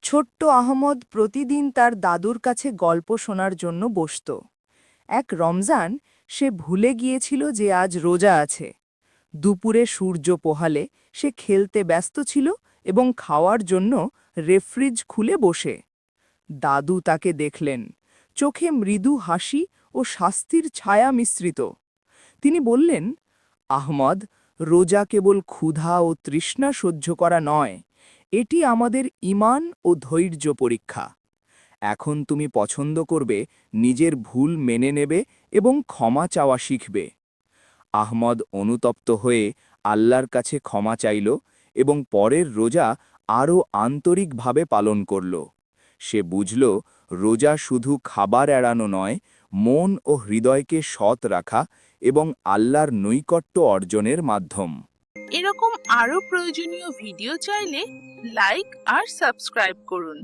ছোট্ট আহমদ প্রতিদিন তার দাদুর কাছে গল্প শোনার জন্য বসত। এক রমজান সে ভুলে গিয়েছিল যে আজ রোজা আছে। দুপুরে সূর্য পোহালে সে খেলতে ব্যস্ত ছিল এবং খাওয়ার জন্য রেফ্রিজ খুলে বসে। দাদু তাকে দেখলেন, চোখে মৃদু হাসি ও শাস্তির ছায়া মিশ্রিত। তিনি বললেন, আহমদ, রোজা কেবল ক্ষুধা ও তৃষ্ণা সহ্য করা নয়, এটি আমাদের ঈমান ও ধৈর্য পরীক্ষা। এখন তুমি পছন্দ করবে, নিজের ভুল মেনে নেবে এবং ক্ষমা চাওয়া শিখবে। আহমদ অনুতপ্ত হয়ে আল্লাহর কাছে ক্ষমা চাইল এবং পরের রোজা আরও আন্তরিকভাবে পালন করল। সে বুঝল, রোজা শুধু খাবার এড়ানো নয়, মন ও হৃদয়কে সৎ রাখা এবং আল্লাহর নৈকট্য অর্জনের মাধ্যম। এরকম আরো প্রয়োজনীয় ভিডিও চাইলে লাইক আর সাবস্ক্রাইব করুন।